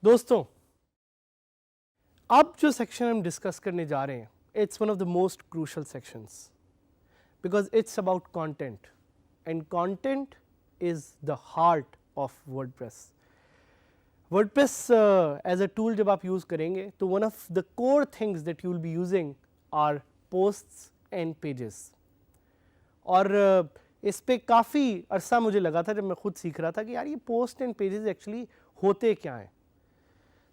दोस्तों, अब जो सेक्शन हम डिस्कस करने जा रहे हैं, it's one of the most crucial sections because it's about content and content is the heart of WordPress. WordPress as a tool जब आप यूज़ करेंगे तो one of the core things that you will be using are posts and pages. और इस पे काफ़ी अरसा मुझे लगा था जब मैं खुद सीख रहा था कि यार ये पोस्ट एंड पेजेस एक्चुअली होते क्या हैं।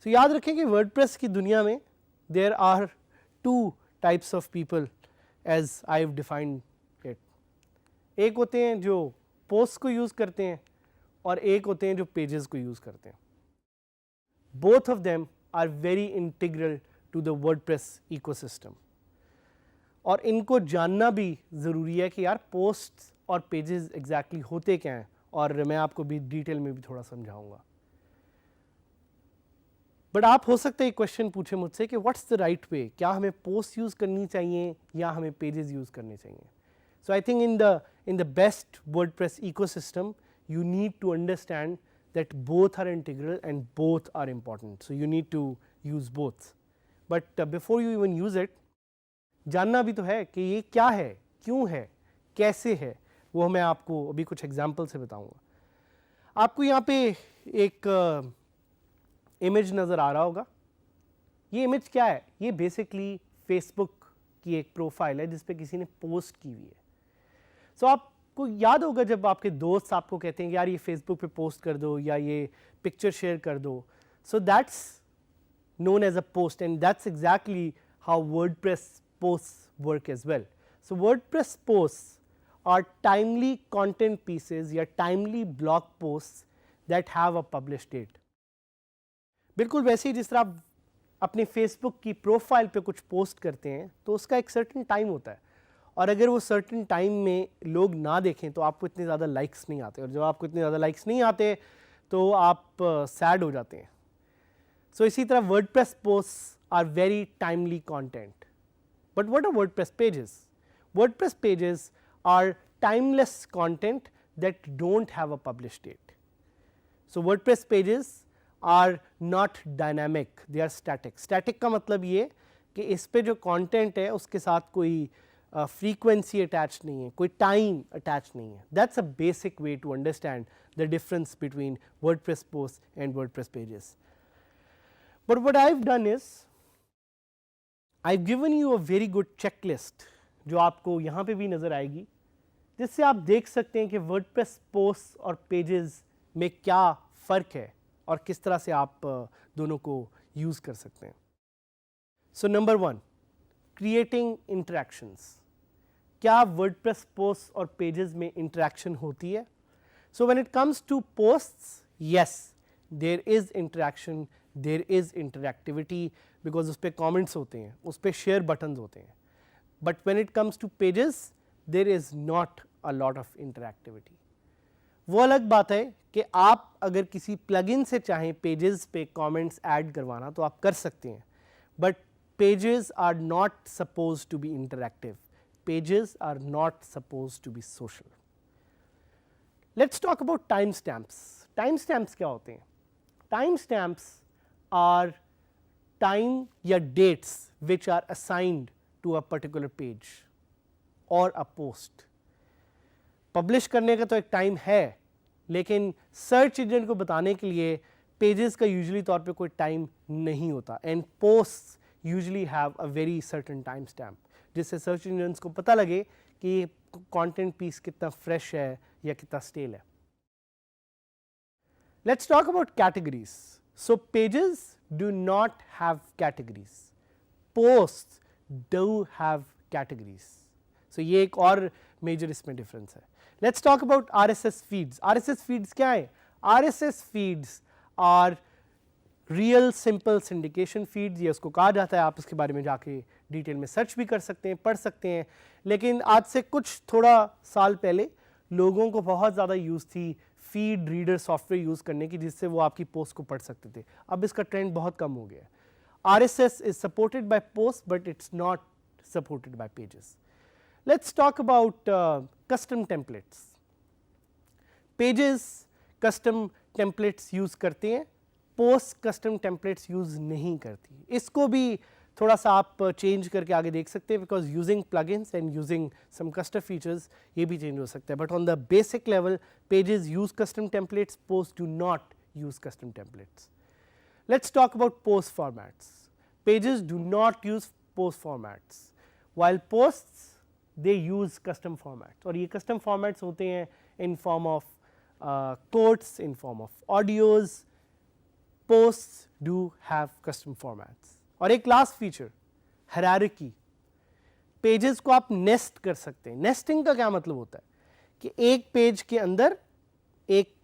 तो याद रखें कि वर्डप्रेस की दुनिया में there are two types of people as I have defined it. एक होते हैं जो पोस्ट को यूज़ करते हैं और एक होते हैं जो पेजेस को यूज़ करते हैं। Both of them are very integral to the WordPress ecosystem और इनको जानना भी ज़रूरी है कि यार पोस्ट और पेजेस एग्जैक्टली होते क्या हैं, और मैं आपको भी डिटेल में भी थोड़ा समझाऊंगा। बट आप हो सकता है एक क्वेश्चन पूछे मुझसे कि व्हाट्स द राइट वे, क्या हमें पोस्ट यूज़ करनी चाहिए या हमें पेजेस यूज़ करने चाहिए। So I think in the best WordPress ecosystem you need to understand that both are integral and both are important, so you need to use both. But before you even use it, जानना भी तो है कि ये क्या है, क्यों है, कैसे है, वो मैं आपको अभी कुछ एग्जाम्पल से बताऊंगा। आपको यहाँ पे एक इमेज नज़र आ रहा होगा। ये इमेज क्या है? ये बेसिकली फेसबुक की एक प्रोफाइल है जिस पे किसी ने पोस्ट की हुई है। सो आपको याद होगा जब आपके दोस्त आपको कहते हैं कि यार ये फेसबुक पे पोस्ट कर दो या ये पिक्चर शेयर कर दो, so that's known as a post, and that's exactly how WordPress posts work as well. So WordPress posts are timely content pieces या timely blog posts that have a published date. बिल्कुल वैसे ही जिस तरह आप अपने Facebook की profile पे कुछ पोस्ट करते हैं तो उसका एक सर्टेन टाइम होता है, और अगर वो सर्टेन टाइम में लोग ना देखें तो आपको इतने ज़्यादा लाइक्स नहीं आते, और जब आपको इतने ज़्यादा लाइक्स नहीं आते तो आप सैड हो जाते हैं। सो इसी तरह WordPress posts are very timely content. But what are WordPress pages? WordPress pages are timeless content that don't have a published date. So WordPress pages are not dynamic, they are static. Static का मतलब ये कि इस पे जो content है उसके साथ कोई फ्रीक्वेंसी अटैच नहीं है, कोई टाइम अटैच नहीं है। That's a basic way to understand the difference between WordPress post and WordPress pages. But what I've done is I've given you a very good checklist जो आपको यहाँ पे भी नज़र आएगी, जिससे आप देख सकते हैं कि वर्डप्रेस पोस्ट और पेजेस में क्या फ़र्क है और किस तरह से आप दोनों को यूज़ कर सकते हैं। So number 1, creating interactions. क्या वर्डप्रेस पोस्ट और पेजेस में इंटरेक्शन होती है? So when it comes to posts, yes there is interaction, there is interactivity, because उस पर कॉमेंट्स होते हैं, उस पर शेयर बटन्स होते हैं। But when it comes to pages there is not a lot of interactivity. वो अलग बात है कि आप अगर किसी प्लगइन से चाहें पेजेस पे कमेंट्स ऐड करवाना तो आप कर सकते हैं, but pages are not suppose to be interactive, pages are not suppose to be social. Let's talk about time stamps. Time stamps क्या होते हैं? टाइम स्टैम्प्स are time या dates which are assigned to a particular page or a post. Publish करने का तो एक time है, लेकिन सर्च इंजन को बताने के लिए पेजेस का यूजुअली तौर पे कोई टाइम नहीं होता, and posts usually have a very certain time stamp, जिससे सर्च इंजन को पता लगे कि ये कंटेंट पीस कितना फ्रेश है या कितना स्टेल है। Let's talk about categories. So pages do not have categories, posts do have categories. So ये एक और major इसमें difference है। Let's talk about RSS feeds. RSS feeds क्या है? RSS feeds are real simple syndication feeds, ये उसको कहा जाता है, आप उसके बारे में जाके डिटेल में सर्च भी कर सकते हैं, पढ़ सकते हैं। लेकिन आज से कुछ थोड़ा साल पहले लोगों को बहुत ज़्यादा यूज़ थी फीड रीडर सॉफ्टवेयर यूज़ करने की, जिससे वो आपकी पोस्ट को पढ़ सकते थे। अब इसका ट्रेंड बहुत कम हो गया है। RSS is supported by posts, but it's not supported by pages. Let's talk about custom templates. Pages custom templates use करते हैं, posts custom templates use नहीं करती। इसको भी थोड़ा सा आप चेंज करके आगे देख सकते हैं, because using plugins and using some custom features ये भी चेंज हो सकता है। But on the basic level pages use custom templates, post do not use custom templates. Let's talk about post formats. Pages do not use post formats, while posts they use custom formats. और ये custom formats होते हैं in form of quotes, in form of audios. Posts do have custom formats. और एक last feature, hierarchy. Pages को आप nest कर सकते हैं। Nesting का क्या मतलब होता है कि एक पेज के अंदर एक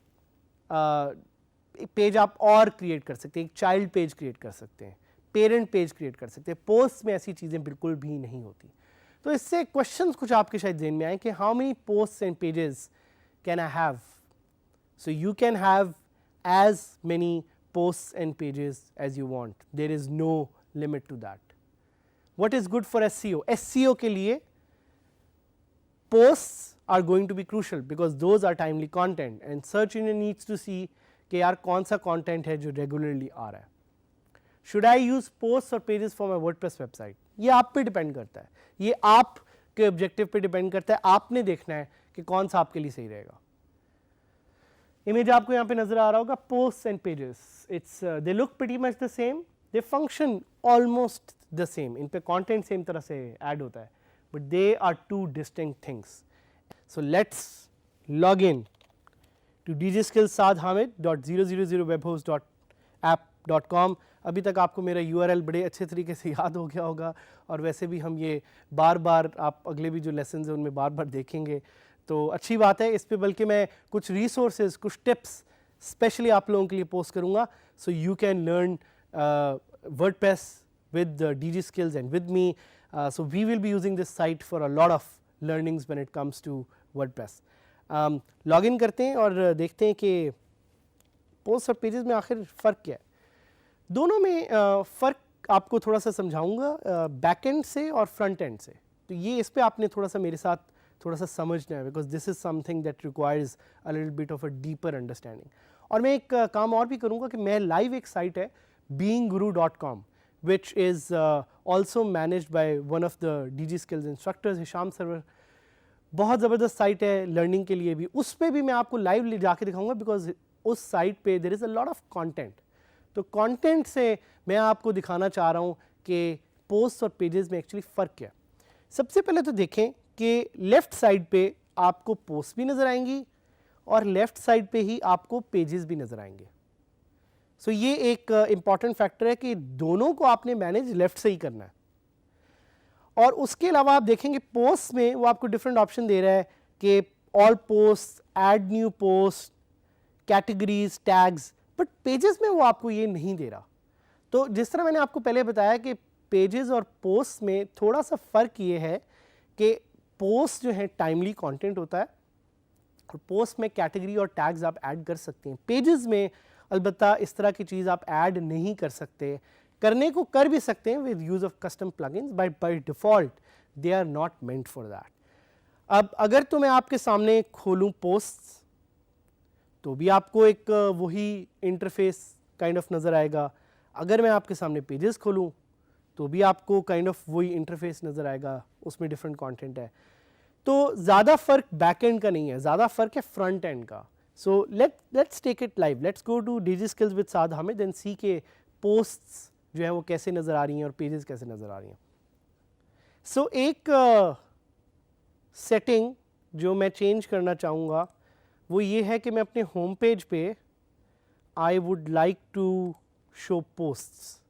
पेज आप और क्रिएट कर सकते हैं, एक चाइल्ड पेज क्रिएट कर सकते हैं, पेरेंट पेज क्रिएट कर सकते हैं। पोस्ट में ऐसी चीज़ें बिल्कुल भी नहीं होती। तो इससे क्वेश्चंस कुछ आपके शायद ज़हन में आए कि how many posts and pages can I have. So you can have as many posts and pages as you want, there is no limit to that. What is good for SEO? SEO के लिए posts are going to be crucial because those are timely content and search engine needs to see कि यार कौन सा content है जो regularly आ रहा है। शुड आई यूज पोस्ट और pages for my WordPress website? ये आप पे डिपेंड करता है, ये आप के ऑब्जेक्टिव पे डिपेंड करता है। आपने देखना है कि कौन सा आपके लिए सही रहेगा। इमेज आपको यहाँ पे नजर आ रहा होगा, post and pages, it's they look pretty much the same, they function almost the same, इन पे कंटेंट सेम तरह से ऐड होता है, but they are two distinct things. So let's log in to djskillsadhamid.000webhost.app.com। अभी तक आपको मेरा URL बड़े अच्छे तरीके से याद हो गया होगा, और वैसे भी हम ये बार बार आप अगले भी जो लेसन हैं उनमें बार बार देखेंगे, तो अच्छी बात है। इस पे बल्कि मैं कुछ रिसोर्सेज, कुछ टिप्स स्पेशली आप लोगों के लिए पोस्ट करूँगा, सो you can learn WordPress with DG Skills and with me. So we will be using this site for a lot of learnings when it comes to WordPress. Log in करते हैं और देखते हैं कि पोस्ट और pages में आखिर फ़र्क क्या है। दोनों में फ़र्क आपको थोड़ा सा समझाऊंगा बैक एंड से और फ्रंट एंड से। तो ये इस पे आपने थोड़ा सा मेरे साथ थोड़ा सा समझना है, because this is something that requires a little bit of a deeper understanding. और मैं एक काम और भी करूँगा कि मैं लाइव एक साइट है beingguru.com which is also managed by one of the DG Skills instructors, Hisham Sarwar. बहुत ज़बरदस्त साइट है लर्निंग के लिए भी, उस पर भी मैं आपको लाइव ले जाके दिखाऊंगा, बिकॉज उस साइट पे there is a lot of content. तो कंटेंट से मैं आपको दिखाना चाह रहा हूँ कि पोस्ट और पेजेस में एक्चुअली फ़र्क क्या है। सबसे पहले तो देखें कि लेफ़्ट साइड पे आपको पोस्ट भी नज़र आएंगी और लेफ़्ट साइड पे ही आपको पेजेस भी नज़र आएंगे। सो ये एक इम्पॉर्टेंट फैक्टर है कि दोनों को आपने मैनेज लेफ़्ट से ही करना है। और उसके अलावा आप देखेंगे पोस्ट में वो आपको डिफरेंट ऑप्शन दे रहा है कि all post, add new post, categories, tags, but pages में वो आपको ये नहीं दे रहा। तो जिस तरह मैंने आपको पहले बताया कि पेजेस और पोस्ट में थोड़ा सा फ़र्क ये है कि पोस्ट जो है टाइमली कंटेंट होता है और पोस्ट में कैटेगरी और टैग्स आप ऐड कर सकते हैं। पेजेस में अलबत्ता इस तरह की चीज़ आप ऐड नहीं कर सकते, करने को कर भी सकते हैं with use of custom plugins, but by default they are not meant for that. अब अगर तो मैं आपके सामने खोलूँ पोस्ट्स तो भी आपको एक वही इंटरफेस काइंड ऑफ नज़र आएगा। अगर मैं आपके सामने पेजेस खोलूँ तो भी आपको काइंड ऑफ वही इंटरफेस नज़र आएगा, उसमें डिफरेंट कंटेंट है। तो ज़्यादा फ़र्क बैक एंड का नहीं है, ज़्यादा फ़र्क है फ्रंट एंड का। So let's take it live, let's go to DG Skills with Saad Hamid and see के पोस्ट्स जो है वो कैसे नज़र आ रही हैं और पेजेस कैसे नज़र आ रही हैं। सो एक सेटिंग जो मैं चेंज करना चाहूँगा वो ये है कि मैं अपने होम पेज पे I would like to show posts,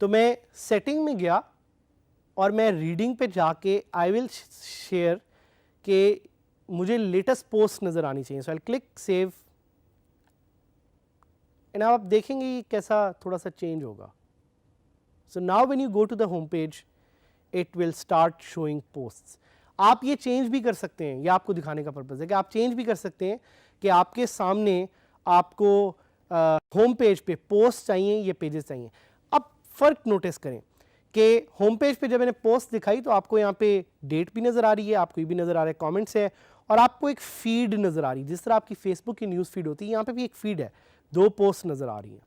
तो मैं सेटिंग में गया और मैं रीडिंग पे जाके आई विल शेयर कि मुझे लेटेस्ट पोस्ट नज़र आनी चाहिए। So I click save and आप देखेंगे ये कैसा थोड़ा सा चेंज होगा. So now when you go to the home page it will start showing posts. आप ये चेंज भी कर सकते हैं, ये आपको दिखाने का पर्पज़ है कि आप चेंज भी कर सकते हैं कि आपके सामने आपको होम पेज पे पोस्ट चाहिए या पेजेस चाहिए. अब फ़र्क नोटिस करें कि होम पेज पे जब मैंने पोस्ट दिखाई तो आपको यहाँ पे डेट भी नज़र आ रही है, आपको ये भी नज़र आ रहा है कमेंट्स है, और आपको एक फीड नज़र आ रही है. जिस तरह आपकी फेसबुक की न्यूज़ फीड होती है, यहाँ पे भी एक फीड है, 2 पोस्ट नज़र आ रही हैं.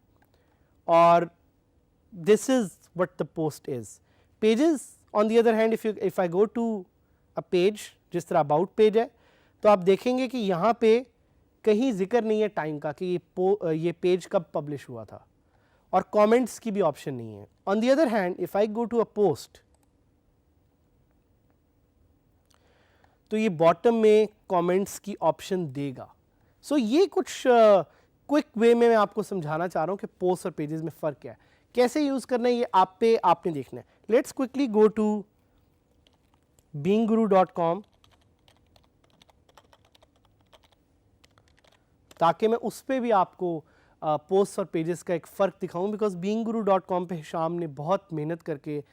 और this is what the post is. Pages on the other hand, if I go to a page, जिस तरह अबाउट पेज है, तो आप देखेंगे कि यहाँ पे कहीं जिक्र नहीं है टाइम का कि ये पेज कब पब्लिश हुआ था, और कमेंट्स की भी ऑप्शन नहीं है. On the other hand if I go to a post, तो ये बॉटम में कमेंट्स की ऑप्शन देगा. सो ये कुछ क्विक वे में मैं आपको समझाना चाह रहा हूँ कि पोस्ट और पेजेस में फ़र्क क्या है, कैसे यूज़ करना है, ये आपने देखना है. Let's quickly go to beinguru.com ताकि मैं उस पर भी आपको पोस्ट और पेजेस का एक फ़र्क दिखाऊं, बिकॉज beinguru.com पे हिशाम ने बहुत मेहनत करके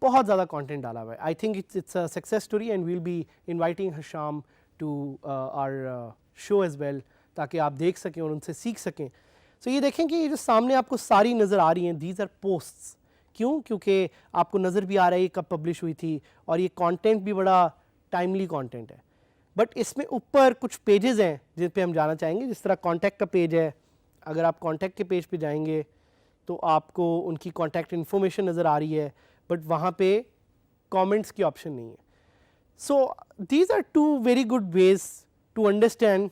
बहुत ज़्यादा कंटेंट डाला हुआ है. I think it's a success story and we'll be inviting Hisham to our show as well, ताकि आप देख सकें और उनसे सीख सकें. सो ये देखें कि ये जो सामने आपको सारी नज़र आ रही हैं, दीज आर पोस्ट्स. क्यों? क्योंकि आपको नज़र भी आ रहा है ये कब पब्लिश हुई थी, और ये कंटेंट भी बड़ा टाइमली कंटेंट है. बट इसमें ऊपर कुछ पेजेस हैं जिस पे हम जाना चाहेंगे. जिस तरह कॉन्टैक्ट का पेज है, अगर आप कॉन्टैक्ट के पेज पे जाएंगे तो आपको उनकी कॉन्टैक्ट इन्फॉर्मेशन नज़र आ रही है, बट वहाँ पे कमेंट्स की ऑप्शन नहीं है. So these are 2 very good ways to understand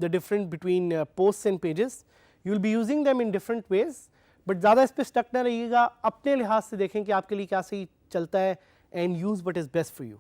the difference between posts and pages. You will be using them in different ways, but ज़्यादा इस पर स्टक ना रहिएगा. अपने लिहाज से देखें कि आपके लिए क्या सही चलता है, and use what is best for you.